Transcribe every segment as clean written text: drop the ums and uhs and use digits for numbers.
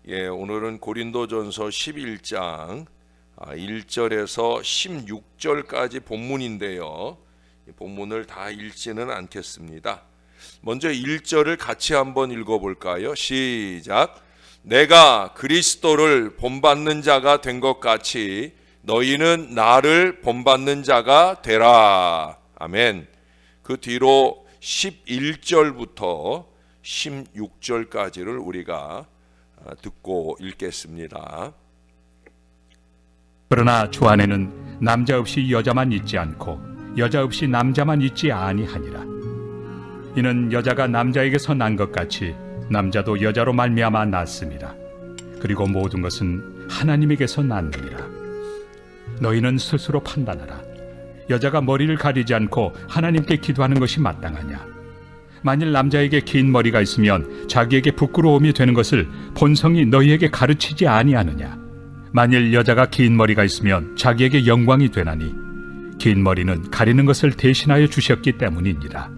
오늘은 고린도전서 11장 1절에서 16절까지 본문인데요. 이 본문을 다 읽지는 않겠습니다. 먼저 1절을 같이 한번 읽어볼까요? 시작. 내가 그리스도를 본받는 자가 된 것 같이 너희는 나를 본받는 자가 되라. 아멘. 그 뒤로 11절부터 16절까지를 우리가 듣고 읽겠습니다. 그러나 주 안에는 남자 없이 여자만 있지 않고 여자 없이 남자만 있지 아니하니라. 이는 여자가 남자에게서 난 것 같이 남자도 여자로 말미암아 났습니다. 그리고 모든 것은 하나님에게서 났느니라. 너희는 스스로 판단하라. 여자가 머리를 가리지 않고 하나님께 기도하는 것이 마땅하냐? 만일 남자에게 긴 머리가 있으면 자기에게 부끄러움이 되는 것을 본성이 너희에게 가르치지 아니하느냐? 만일 여자가 긴 머리가 있으면 자기에게 영광이 되나니 긴 머리는 가리는 것을 대신하여 주셨기 때문이니라.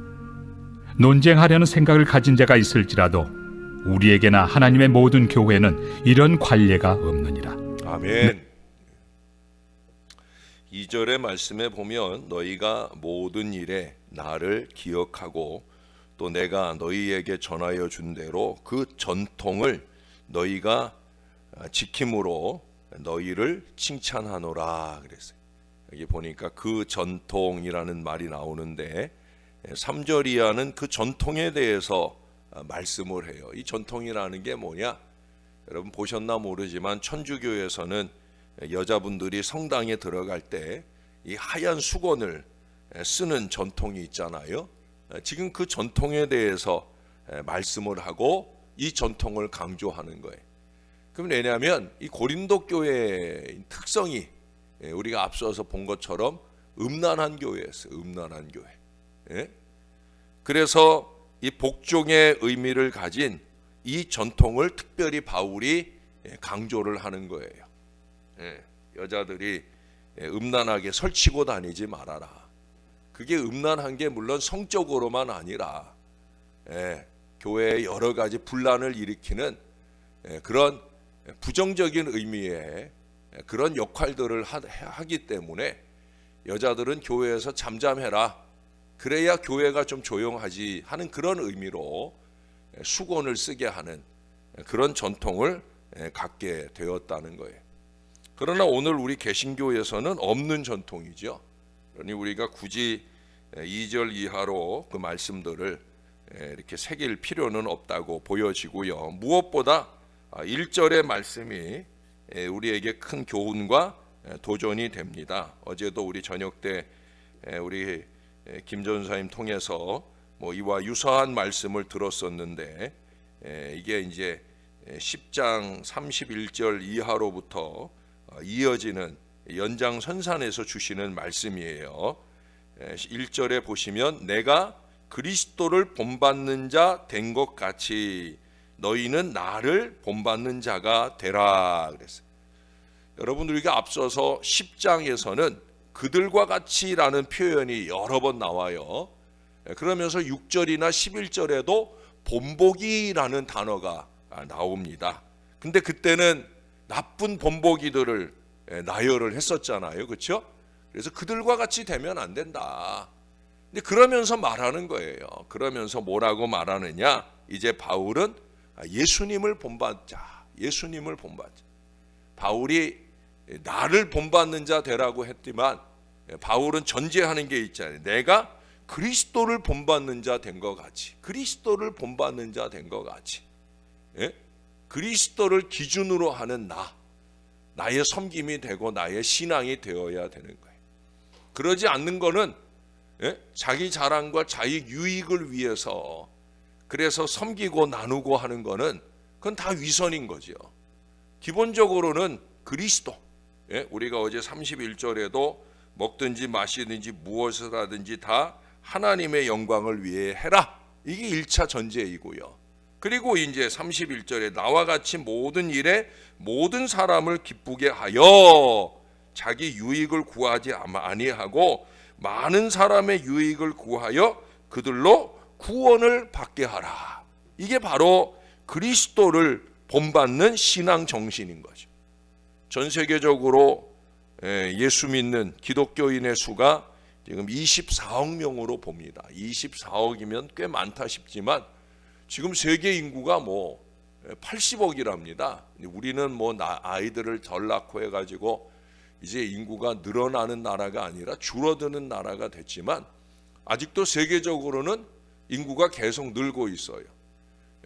논쟁하려는 생각을 가진 자가 있을지라도 우리에게나 하나님의 모든 교회는 이런 관례가 없느니라. 아멘. 2절의 말씀에 보면 너희가 모든 일에 나를 기억하고 또 내가 너희에게 전하여 준 대로 그 전통을 너희가 지킴으로 너희를 칭찬하노라 그랬어요. 여기 보니까 그 전통이라는 말이 나오는데 3절 이하는 그 전통에 대해서 말씀을 해요. 이 전통이라는 게 뭐냐? 여러분 보셨나 모르지만 천주교에서는 여자분들이 성당에 들어갈 때 이 하얀 수건을 쓰는 전통이 있잖아요. 지금 그 전통에 대해서 말씀을 하고 이 전통을 강조하는 거예요. 그럼 왜냐하면 이 고린도 교회의 특성이 우리가 앞서서 본 것처럼 음란한 교회였어요. 음란한 교회. 그래서 이 복종의 의미를 가진 이 전통을 특별히 바울이 강조를 하는 거예요. 여자들이 음란하게 설치고 다니지 말아라. 그게 음란한 게 물론 성적으로만 아니라 교회에 여러 가지 분란을 일으키는 그런 부정적인 의미의 그런 역할들을 하기 때문에 여자들은 교회에서 잠잠해라. 그래야 교회가 좀 조용하지 하는 그런 의미로 수건을 쓰게 하는 그런 전통을 갖게 되었다는 거예요. 그러나 오늘 우리 개신교에서는 없는 전통이죠. 그러니 우리가 굳이 2절 이하로 그 말씀들을 이렇게 새길 필요는 없다고 보여지고요. 무엇보다 1절의 말씀이 우리에게 큰 교훈과 도전이 됩니다. 어제도 우리 저녁 때 우리 김 전사님 통해서 이와 유사한 말씀을 들었었는데 이게 이제 10장 31절 이하로부터 이어지는 연장선상에서 주시는 말씀이에요. 1절에 보시면 내가 그리스도를 본받는 자 된 것 같이 너희는 나를 본받는 자가 되라 그랬어요. 여러분 우리가 앞서서 10장에서는 그들과 같이라는 표현이 여러 번 나와요. 그러면서 6절이나 11절에도 본보기라는 단어가 나옵니다. 근데 그때는 나쁜 본보기들을 나열을 했었잖아요. 그렇죠? 그래서 그들과 같이 되면 안 된다. 근데 그러면서 말하는 거예요. 그러면서 뭐라고 말하느냐? 이제 바울은 예수님을 본받자. 예수님을 본받자. 바울이 나를 본받는 자 되라고 했지만 바울은 전제하는 게 있잖아요. 내가 그리스도를 본받는 자 된 것 같이. 그리스도를 본받는 자 된 것 같이. 그리스도를 기준으로 하는 나의 섬김이 되고 나의 신앙이 되어야 되는 거예요. 그러지 않는 거는 자기 자랑과 자기 유익을 위해서 그래서 섬기고 나누고 하는 거는 그건 다 위선인 거죠. 기본적으로는 그리스도. 우리가 어제 31절에도 먹든지 마시든지 무엇을 하든지 다 하나님의 영광을 위해 해라. 이게 1차 전제이고요. 그리고 이제 31절에 나와 같이 모든 일에 모든 사람을 기쁘게 하여 자기 유익을 구하지 아니하고 많은 사람의 유익을 구하여 그들로 구원을 받게 하라. 이게 바로 그리스도를 본받는 신앙 정신인 거죠. 전 세계적으로 예수 믿는 기독교인의 수가 지금 24억 명으로 봅니다. 24억이면 꽤 많다 싶지만 지금 세계 인구가 뭐 80억이랍니다. 우리는 뭐 아이들을 덜 낳고 해가지고 이제 인구가 늘어나는 나라가 아니라 줄어드는 나라가 됐지만 아직도 세계적으로는 인구가 계속 늘고 있어요.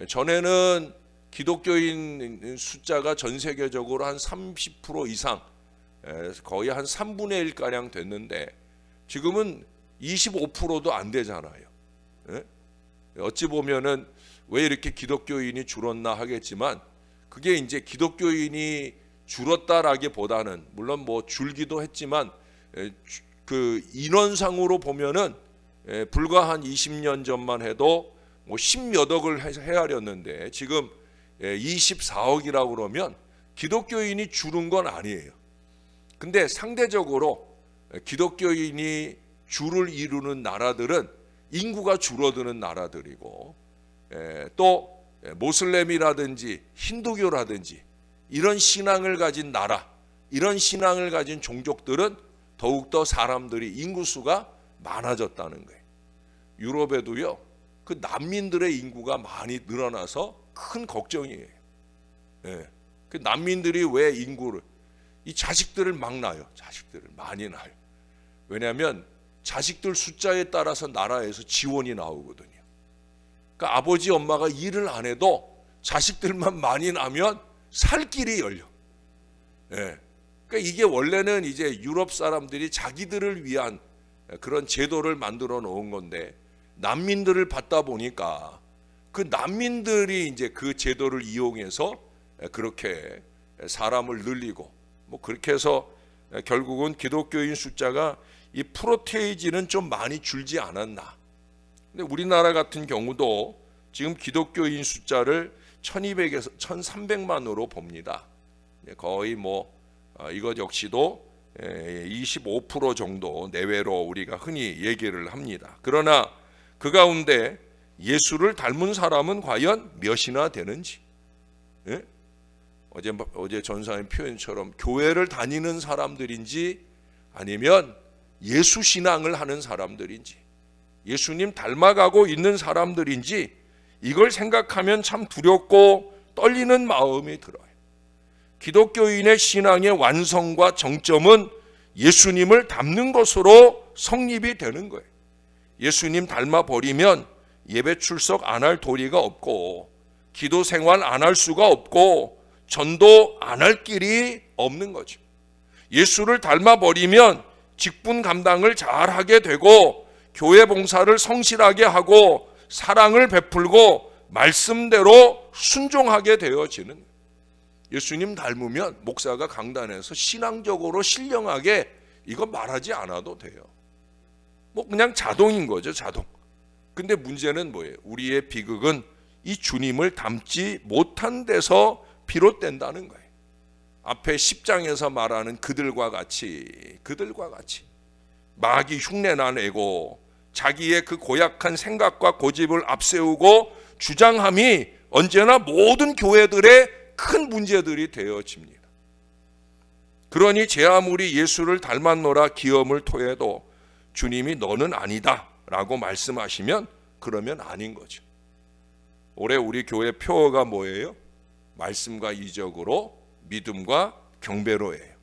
전에는 기독교인 숫자가 전 세계적으로 한 30% 이상, 거의 한 3분의 1가량 됐는데 지금은 25%도 안 되잖아요. 어찌 보면은 왜 이렇게 기독교인이 줄었나 하겠지만 그게 이제 기독교인이 줄었다라기보다는 물론 뭐 줄기도 했지만 그 인원상으로 보면은 불과 한 20년 전만 해도 뭐 10몇 억을 헤아렸는데 지금 24억이라고 그러면 기독교인이 줄은 건 아니에요. 근데 상대적으로 기독교인이 줄을 이루는 나라들은 인구가 줄어드는 나라들이고 또 모슬렘이라든지 힌두교라든지 이런 신앙을 가진 나라, 이런 신앙을 가진 종족들은 더욱더 사람들이 인구수가 많아졌다는 거예요. 유럽에도요, 그 난민들의 인구가 많이 늘어나서 큰 걱정이에요. 그 난민들이 왜 인구를, 이 자식들을 막 낳아요. 자식들을 많이 낳아요. 왜냐하면 자식들 숫자에 따라서 나라에서 지원이 나오거든요. 그러니까 아버지 엄마가 일을 안 해도 자식들만 많이 낳으면 살 길이 열려. 그러니까 이게 원래는 이제 유럽 사람들이 자기들을 위한 그런 제도를 만들어 놓은 건데 난민들을 받다 보니까 그 난민들이 이제 그 제도를 이용해서 그렇게 사람을 늘리고 뭐 그렇게 해서 결국은 기독교인 숫자가 이 프로테이지는 좀 많이 줄지 않았나. 근데 우리나라 같은 경우도 지금 기독교인 숫자를 1200에서 1300만으로 봅니다. 거의 뭐 이것 역시도 25% 정도 내외로 우리가 흔히 얘기를 합니다. 그러나 그 가운데 예수를 닮은 사람은 과연 몇이나 되는지, 어제 전사님 표현처럼 교회를 다니는 사람들인지 아니면 예수 신앙을 하는 사람들인지 예수님 닮아가고 있는 사람들인지 이걸 생각하면 참 두렵고 떨리는 마음이 들어요. 기독교인의 신앙의 완성과 정점은 예수님을 닮는 것으로 성립이 되는 거예요. 예수님 닮아버리면 예배 출석 안 할 도리가 없고 기도 생활 안 할 수가 없고 전도 안 할 길이 없는 거죠. 예수를 닮아버리면 직분 감당을 잘 하게 되고 교회 봉사를 성실하게 하고 사랑을 베풀고 말씀대로 순종하게 되어지는, 예수님 닮으면 목사가 강단에서 신앙적으로 신령하게 이거 말하지 않아도 돼요. 뭐 그냥 자동인 거죠, 자동. 근데 문제는 뭐예요? 우리의 비극은 이 주님을 닮지 못한 데서 비롯된다는 거예요. 앞에 10장에서 말하는 그들과 같이 마귀 흉내나 내고 자기의 그 고약한 생각과 고집을 앞세우고 주장함이 언제나 모든 교회들의 큰 문제들이 되어집니다. 그러니 제 아무리 예수를 닮았노라 기염을 토해도 주님이 너는 아니다 라고 말씀하시면 그러면 아닌 거죠. 올해 우리 교회 표어가 뭐예요? 말씀과 이적으로 믿음과 경배로예요.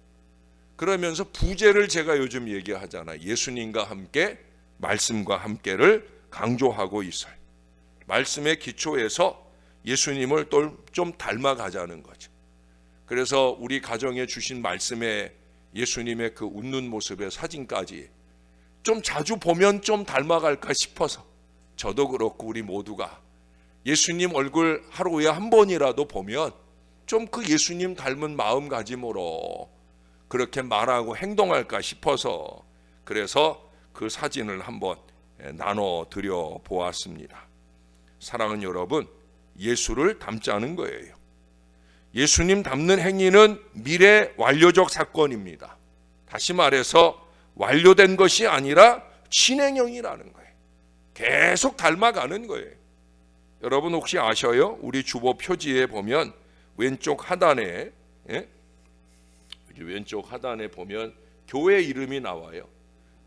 그러면서 부제를 제가 요즘 얘기하잖아요. 예수님과 함께 말씀과 함께를 강조하고 있어요. 말씀의 기초에서 예수님을 또 좀 닮아가자는 거죠. 그래서 우리 가정에 주신 말씀에 예수님의 그 웃는 모습의 사진까지 좀 자주 보면 좀 닮아갈까 싶어서 저도 그렇고 우리 모두가 예수님 얼굴 하루에 한 번이라도 보면 좀 그 예수님 닮은 마음가짐으로 그렇게 말하고 행동할까 싶어서 그래서 그 사진을 한번 나눠 드려 보았습니다. 사랑하는 여러분, 예수를 닮자는 거예요. 예수님 닮는 행위는 미래 완료적 사건입니다. 다시 말해서 완료된 것이 아니라 진행형이라는 거예요. 계속 닮아가는 거예요. 여러분 혹시 아셔요? 우리 주보 표지에 보면 왼쪽 하단에 왼쪽 하단에 보면 교회 이름이 나와요.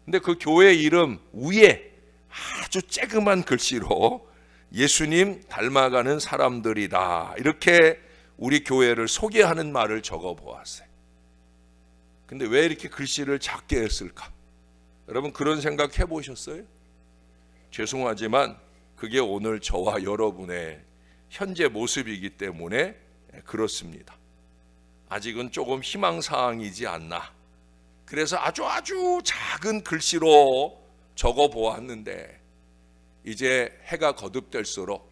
근데 그 교회 이름 위에 아주 쬐그만 글씨로 예수님 닮아가는 사람들이다, 이렇게 우리 교회를 소개하는 말을 적어 보았어요. 근데 왜 이렇게 글씨를 작게 했을까? 여러분 그런 생각 해보셨어요? 죄송하지만 그게 오늘 저와 여러분의 현재 모습이기 때문에 그렇습니다. 아직은 조금 희망사항이지 않나. 그래서 아주 작은 글씨로 적어 보았는데 이제 해가 거듭될수록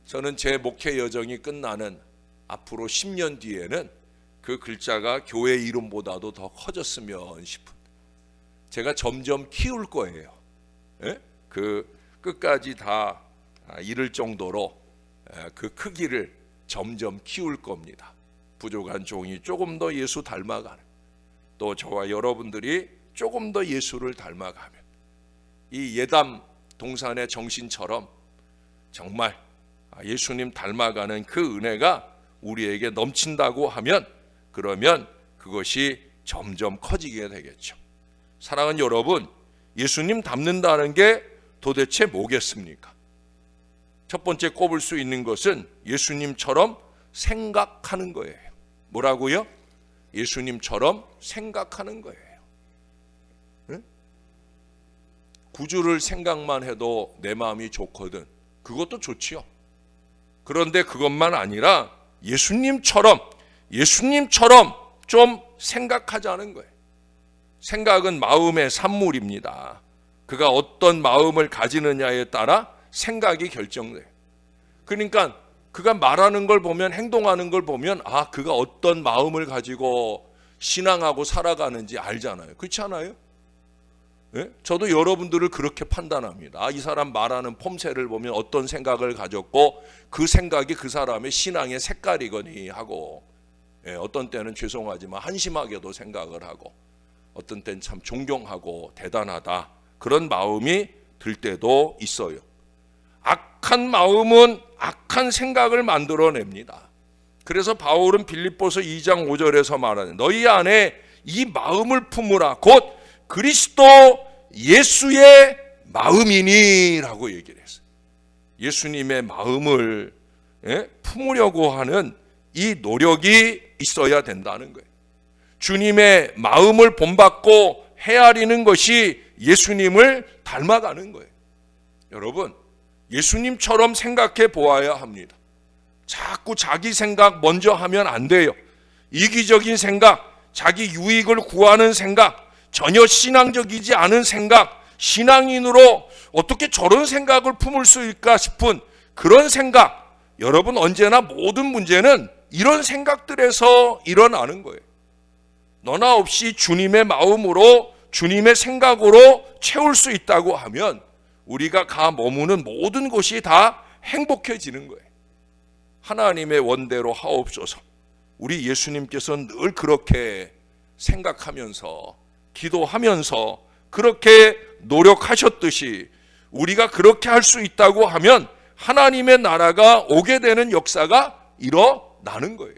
저는 제 목회 여정이 끝나는 앞으로 10년 뒤에는 그 글자가 교회 이름보다도 더 커졌으면 싶은, 제가 점점 키울 거예요. 그 끝까지 다 이를 정도로 그 크기를 점점 키울 겁니다. 부족한 종이 조금 더 예수 닮아가는, 또 저와 여러분들이 조금 더 예수를 닮아가면 이 예담 동산의 정신처럼 정말 예수님 닮아가는 그 은혜가 우리에게 넘친다고 하면, 그러면 그것이 점점 커지게 되겠죠. 사랑하는 여러분, 예수님 닮는다는 게 도대체 뭐겠습니까? 첫 번째 꼽을 수 있는 것은 예수님처럼 생각하는 거예요. 뭐라고요? 예수님처럼 생각하는 거예요. 응? 구주를 생각만 해도 내 마음이 좋거든. 그것도 좋지요. 그런데 그것만 아니라 예수님처럼 좀 생각하자는 거예요. 생각은 마음의 산물입니다. 그가 어떤 마음을 가지느냐에 따라 생각이 결정돼요. 그러니까 그가 말하는 걸 보면, 행동하는 걸 보면 그가 어떤 마음을 가지고 신앙하고 살아가는지 알잖아요. 그렇지 않아요? 저도 여러분들을 그렇게 판단합니다. 이 사람 말하는 폼새를 보면 어떤 생각을 가졌고 그 생각이 그 사람의 신앙의 색깔이거니 하고, 어떤 때는 죄송하지만 한심하게도 생각을 하고, 어떤 때는 참 존경하고 대단하다, 그런 마음이 들 때도 있어요. 악한 마음은 악한 생각을 만들어냅니다. 그래서 바울은 빌립보서 2장 5절에서 말하는 너희 안에 이 마음을 품으라, 곧 그리스도 예수의 마음이니 라고 얘기를 했어요. 예수님의 마음을 품으려고 하는 이 노력이 있어야 된다는 거예요. 주님의 마음을 본받고 헤아리는 것이 예수님을 닮아가는 거예요. 여러분, 예수님처럼 생각해 보아야 합니다. 자꾸 자기 생각 먼저 하면 안 돼요. 이기적인 생각, 자기 유익을 구하는 생각, 전혀 신앙적이지 않은 생각, 신앙인으로 어떻게 저런 생각을 품을 수 있을까 싶은 그런 생각, 여러분 언제나 모든 문제는 이런 생각들에서 일어나는 거예요. 너나 없이 주님의 마음으로, 주님의 생각으로 채울 수 있다고 하면 우리가 가 머무는 모든 것이 다 행복해지는 거예요. 하나님의 원대로 하옵소서. 우리 예수님께서는 늘 그렇게 생각하면서 기도하면서 그렇게 노력하셨듯이 우리가 그렇게 할 수 있다고 하면 하나님의 나라가 오게 되는 역사가 일어나는 거예요.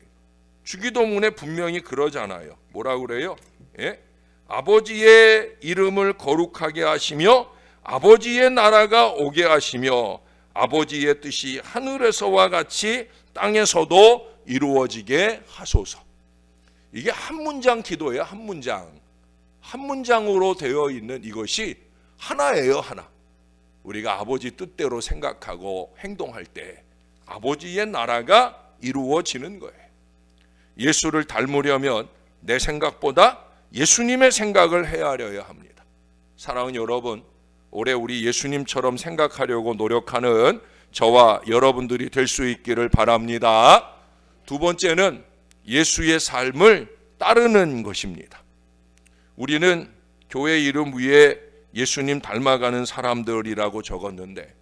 주기도문에 분명히 그러잖아요. 뭐라 그래요? 아버지의 이름을 거룩하게 하시며 아버지의 나라가 오게 하시며 아버지의 뜻이 하늘에서와 같이 땅에서도 이루어지게 하소서. 이게 한 문장 기도예요. 한 문장. 한 문장으로 되어 있는 이것이 하나예요. 하나. 우리가 아버지 뜻대로 생각하고 행동할 때 아버지의 나라가 이루어지는 거예요. 예수를 닮으려면 내 생각보다 예수님의 생각을 헤아려야 합니다. 사랑하는 여러분, 올해 우리 예수님처럼 생각하려고 노력하는 저와 여러분들이 될 수 있기를 바랍니다. 두 번째는 예수의 삶을 따르는 것입니다. 우리는 교회 이름 위에 예수님 닮아가는 사람들이라고 적었는데,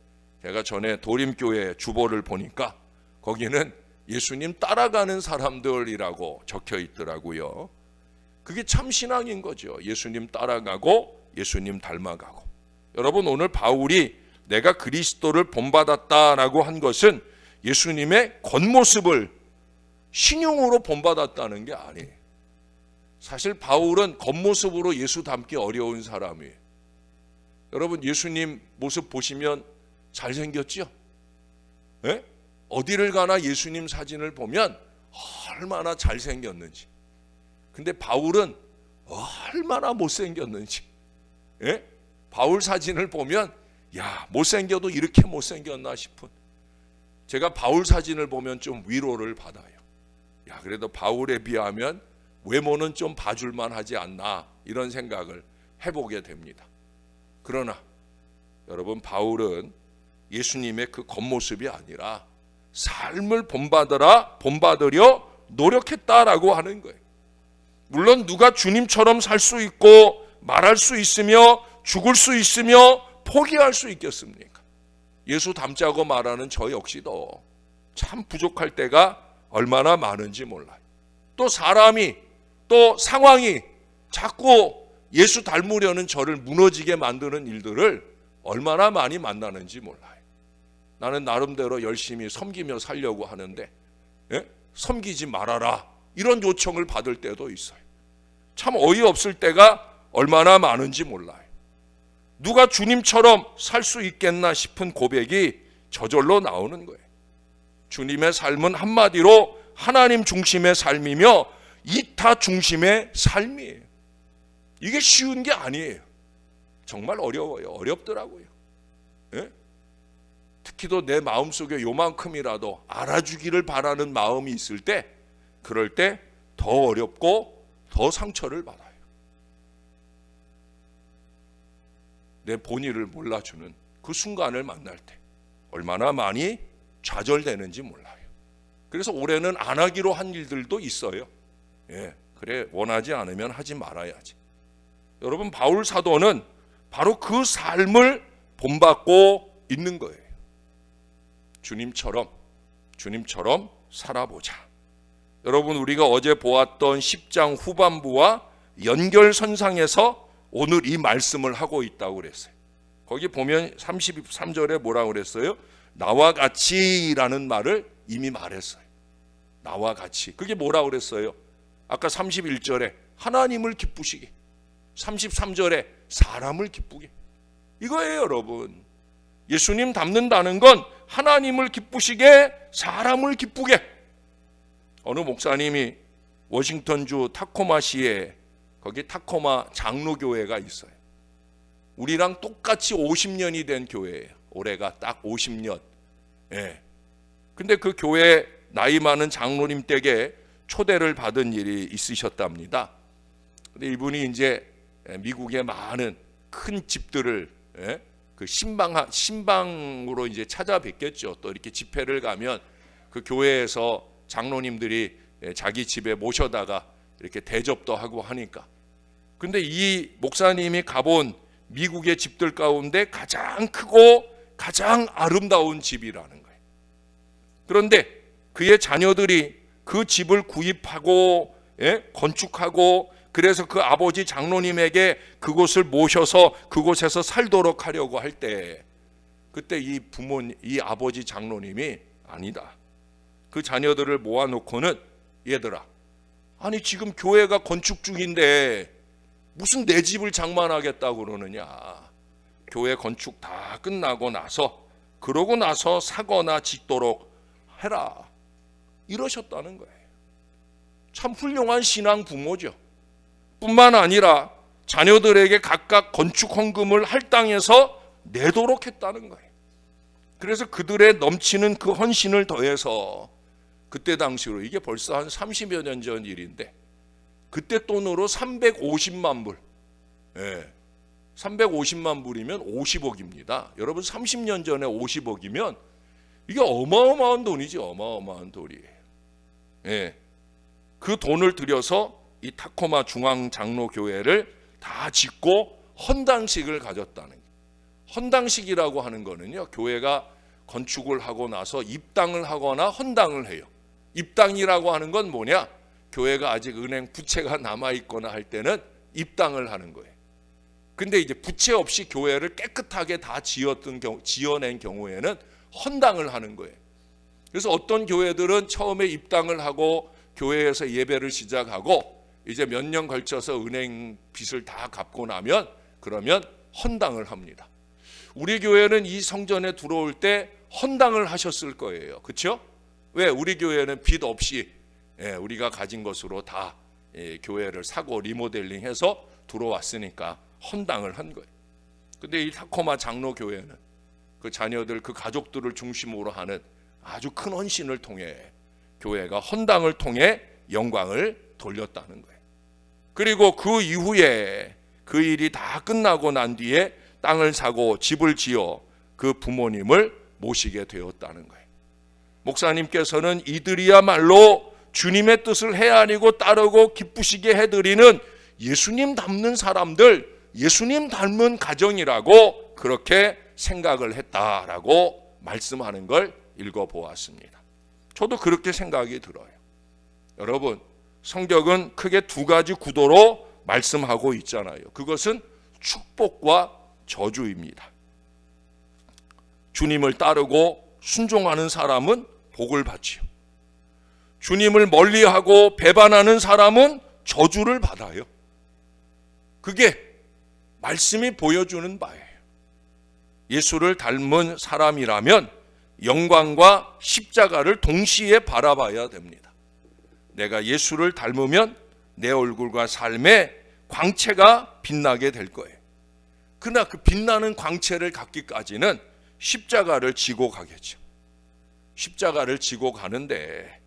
제가 전에 도림교회 주보를 보니까 거기는 예수님 따라가는 사람들이라고 적혀 있더라고요. 그게 참 신앙인 거죠. 예수님 따라가고 예수님 닮아가고. 여러분, 오늘 바울이 내가 그리스도를 본받았다라고 한 것은 예수님의 겉모습을 신용으로 본받았다는 게 아니에요. 사실 바울은 겉모습으로 예수 닮기 어려운 사람이에요. 여러분 예수님 모습 보시면 잘생겼죠? 예? 어디를 가나 예수님 사진을 보면 얼마나 잘생겼는지. 근데 바울은 얼마나 못생겼는지. 예? 바울 사진을 보면 야, 못생겨도 이렇게 못생겼나 싶은. 제가 바울 사진을 보면 좀 위로를 받아요. 야, 그래도 바울에 비하면 외모는 좀 봐줄만 하지 않나, 이런 생각을 해보게 됩니다. 그러나 여러분, 바울은 예수님의 그 겉모습이 아니라 삶을 본받으려 노력했다라고 하는 거예요. 물론 누가 주님처럼 살 수 있고 말할 수 있으며 죽을 수 있으며 포기할 수 있겠습니까? 예수 닮자고 말하는 저 역시도 참 부족할 때가 얼마나 많은지 몰라요. 또 사람이, 또 상황이 자꾸 예수 닮으려는 저를 무너지게 만드는 일들을 얼마나 많이 만나는지 몰라요. 나는 나름대로 열심히 섬기며 살려고 하는데 섬기지 말아라, 이런 요청을 받을 때도 있어요. 참 어이없을 때가 얼마나 많은지 몰라요. 누가 주님처럼 살 수 있겠나 싶은 고백이 저절로 나오는 거예요. 주님의 삶은 한마디로 하나님 중심의 삶이며 이타 중심의 삶이에요. 이게 쉬운 게 아니에요. 정말 어려워요. 어렵더라고요. 예? 특히도 내 마음속에 요만큼이라도 알아주기를 바라는 마음이 있을 때, 그럴 때 더 어렵고 더 상처를 받아요. 내 본의를 몰라주는 그 순간을 만날 때 얼마나 많이 좌절되는지 몰라요. 그래서 올해는 안 하기로 한 일들도 있어요. 예, 그래, 원하지 않으면 하지 말아야지. 여러분, 바울 사도는 바로 그 삶을 본받고 있는 거예요. 주님처럼 살아보자. 여러분, 우리가 어제 보았던 10장 후반부와 연결선상에서 오늘 이 말씀을 하고 있다고 그랬어요. 거기 보면 33절에 뭐라고 그랬어요? 나와 같이라는 말을 이미 말했어요. 나와 같이. 그게 뭐라고 그랬어요? 아까 31절에 하나님을 기쁘시게, 33절에 사람을 기쁘게. 이거예요, 여러분. 예수님 닮는다는 건 하나님을 기쁘시게, 사람을 기쁘게. 어느 목사님이 워싱턴주 타코마시에, 거기 타코마 장로교회가 있어요. 우리랑 똑같이 50년이 된 교회예요. 올해가 딱 50년. 예. 근데 그 교회 나이 많은 장로님 댁에 초대를 받은 일이 있으셨답니다. 근데 이분이 이제 미국의 많은 큰 집들을 그 신방으로 이제 찾아뵙겠죠. 또 이렇게 집회를 가면 그 교회에서 장로님들이 자기 집에 모셔다가 이렇게 대접도 하고 하니까. 근데 이 목사님이 가본 미국의 집들 가운데 가장 크고 가장 아름다운 집이라는 거예요. 그런데 그의 자녀들이 그 집을 구입하고 건축하고, 그래서 그 아버지 장로님에게 그곳을 모셔서 그곳에서 살도록 하려고 할 때, 그때 이 아버지 장로님이 아니다. 그 자녀들을 모아놓고는, 얘들아, 아니 지금 교회가 건축 중인데 무슨 내 집을 장만하겠다고 그러느냐. 교회 건축 다 끝나고 나서, 그러고 나서 사거나 짓도록 해라, 이러셨다는 거예요. 참 훌륭한 신앙 부모죠. 뿐만 아니라 자녀들에게 각각 건축 헌금을 할당해서 내도록 했다는 거예요. 그래서 그들의 넘치는 그 헌신을 더해서 그때 당시로, 이게 벌써 한 30여 년 전 일인데, 그때 돈으로 350만 불. 350만 불이면 50억입니다. 여러분, 30년 전에 50억이면 이게 어마어마한 돈이지, 어마어마한 돈이에요. 그 돈을 들여서 이 타코마 중앙장로교회를 다 짓고 헌당식을 가졌다는 거예요. 헌당식이라고 하는 거는요, 교회가 건축을 하고 나서 입당을 하거나 헌당을 해요. 입당이라고 하는 건 뭐냐? 교회가 아직 은행 부채가 남아있거나 할 때는 입당을 하는 거예요. 근데 이제 부채 없이 교회를 깨끗하게 다 지어낸 경우에는 헌당을 하는 거예요. 그래서 어떤 교회들은 처음에 입당을 하고 교회에서 예배를 시작하고 이제 몇 년 걸쳐서 은행 빚을 다 갚고 나면 그러면 헌당을 합니다. 우리 교회는 이 성전에 들어올 때 헌당을 하셨을 거예요. 그렇죠? 왜? 우리 교회는 빚 없이 우리가 가진 것으로 다 교회를 사고 리모델링해서 들어왔으니까 헌당을 한 거예요. 근데 이 타코마 장로 교회는 그 자녀들, 그 가족들을 중심으로 하는 아주 큰 헌신을 통해 교회가 헌당을 통해 영광을 돌렸다는 거예요. 그리고 그 이후에 그 일이 다 끝나고 난 뒤에 땅을 사고 집을 지어 그 부모님을 모시게 되었다는 거예요. 목사님께서는 이들이야말로 주님의 뜻을 헤아리고 따르고 기쁘시게 해드리는 예수님 닮는 사람들, 예수님 닮은 가정이라고 그렇게 생각을 했다라고 말씀하는 걸 읽어보았습니다. 저도 그렇게 생각이 들어요. 여러분, 성경은 크게 두 가지 구도로 말씀하고 있잖아요. 그것은 축복과 저주입니다. 주님을 따르고 순종하는 사람은 복을 받지요. 주님을 멀리하고 배반하는 사람은 저주를 받아요. 그게 말씀이 보여주는 바예요. 예수를 닮은 사람이라면 영광과 십자가를 동시에 바라봐야 됩니다. 내가 예수를 닮으면 내 얼굴과 삶의 광채가 빛나게 될 거예요. 그러나 그 빛나는 광채를 갖기까지는 십자가를 지고 가겠죠. 십자가를 지고 가는데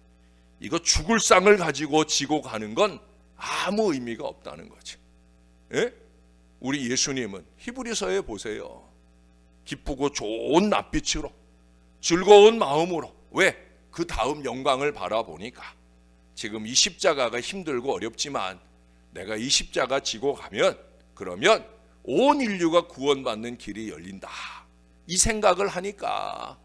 이거 죽을 상을 가지고 지고 가는 건 아무 의미가 없다는 거죠. 예? 우리 예수님은 히브리서에 보세요. 기쁘고 좋은 낯빛으로 즐거운 마음으로, 왜? 그 다음 영광을 바라보니까 지금 이 십자가가 힘들고 어렵지만 내가 이 십자가 지고 가면 그러면 온 인류가 구원받는 길이 열린다. 이 생각을 하니까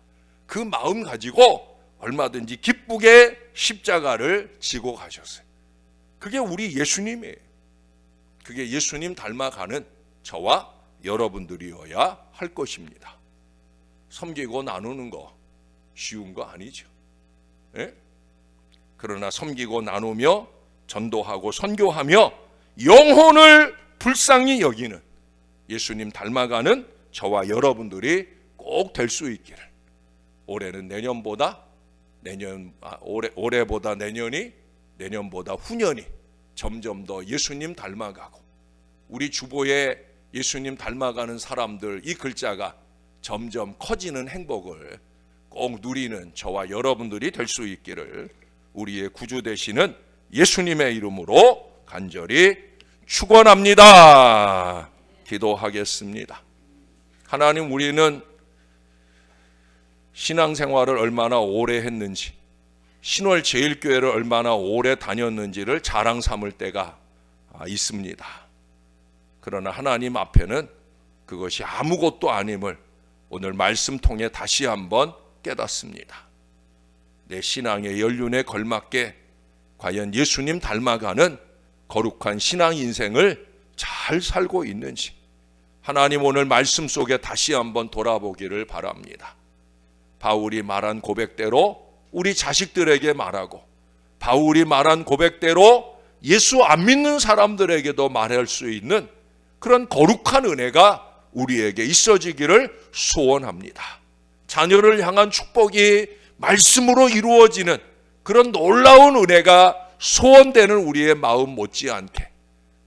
그 마음 가지고 얼마든지 기쁘게 십자가를 지고 가셨어요. 그게 우리 예수님이에요. 그게 예수님 닮아가는 저와 여러분들이어야 할 것입니다. 섬기고 나누는 거 쉬운 거 아니죠. 예? 그러나 섬기고 나누며 전도하고 선교하며 영혼을 불쌍히 여기는 예수님 닮아가는 저와 여러분들이 꼭 될 수 있기를, 올해는 내년보다 올해보다 내년이, 내년보다 후년이 점점 더 예수님 닮아가고 우리 주보에 예수님 닮아가는 사람들 이 글자가 점점 커지는 행복을 꼭 누리는 저와 여러분들이 될 수 있기를 우리의 구주 되시는 예수님의 이름으로 간절히 축원합니다. 기도하겠습니다. 하나님, 우리는 신앙생활을 얼마나 오래 했는지, 신월제일교회를 얼마나 오래 다녔는지를 자랑 삼을 때가 있습니다. 그러나 하나님 앞에는 그것이 아무것도 아님을 오늘 말씀 통해 다시 한번 깨닫습니다. 내 신앙의 연륜에 걸맞게 과연 예수님 닮아가는 거룩한 신앙 인생을 잘 살고 있는지 하나님 오늘 말씀 속에 다시 한번 돌아보기를 바랍니다. 바울이 말한 고백대로 우리 자식들에게 말하고, 바울이 말한 고백대로 예수 안 믿는 사람들에게도 말할 수 있는 그런 거룩한 은혜가 우리에게 있어지기를 소원합니다. 자녀를 향한 축복이 말씀으로 이루어지는 그런 놀라운 은혜가 소원되는 우리의 마음 못지않게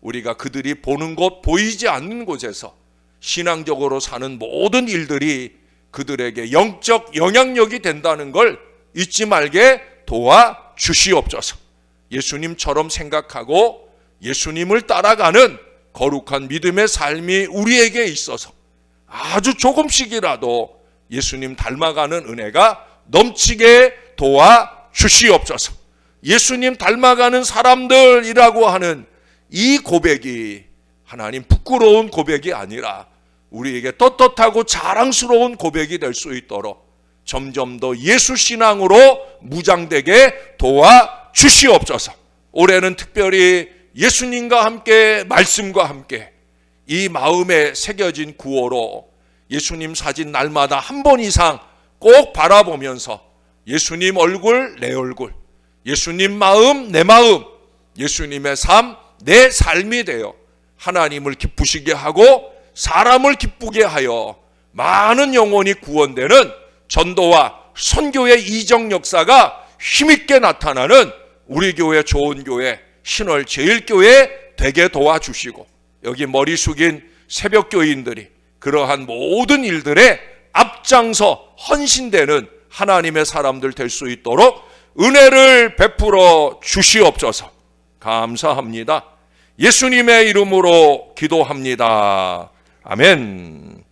우리가 그들이 보는 곳, 보이지 않는 곳에서 신앙적으로 사는 모든 일들이 그들에게 영적 영향력이 된다는 걸 잊지 말게 도와주시옵소서. 예수님처럼 생각하고 예수님을 따라가는 거룩한 믿음의 삶이 우리에게 있어서 아주 조금씩이라도 예수님 닮아가는 은혜가 넘치게 도와주시옵소서. 예수님 닮아가는 사람들이라고 하는 이 고백이 하나님 부끄러운 고백이 아니라 우리에게 떳떳하고 자랑스러운 고백이 될 수 있도록 점점 더 예수 신앙으로 무장되게 도와주시옵소서. 올해는 특별히 예수님과 함께, 말씀과 함께 이 마음에 새겨진 구호로 예수님 사진 날마다 한 번 이상 꼭 바라보면서 예수님 얼굴, 내 얼굴, 예수님 마음, 내 마음, 예수님의 삶, 내 삶이 되어 하나님을 기쁘시게 하고 사람을 기쁘게 하여 많은 영혼이 구원되는 전도와 선교의 이적 역사가 힘있게 나타나는 우리 교회 좋은 교회 신월 제일교회 되게 도와주시고, 여기 머리 숙인 새벽교인들이 그러한 모든 일들에 앞장서 헌신되는 하나님의 사람들 될 수 있도록 은혜를 베풀어 주시옵소서. 감사합니다. 예수님의 이름으로 기도합니다. 아멘.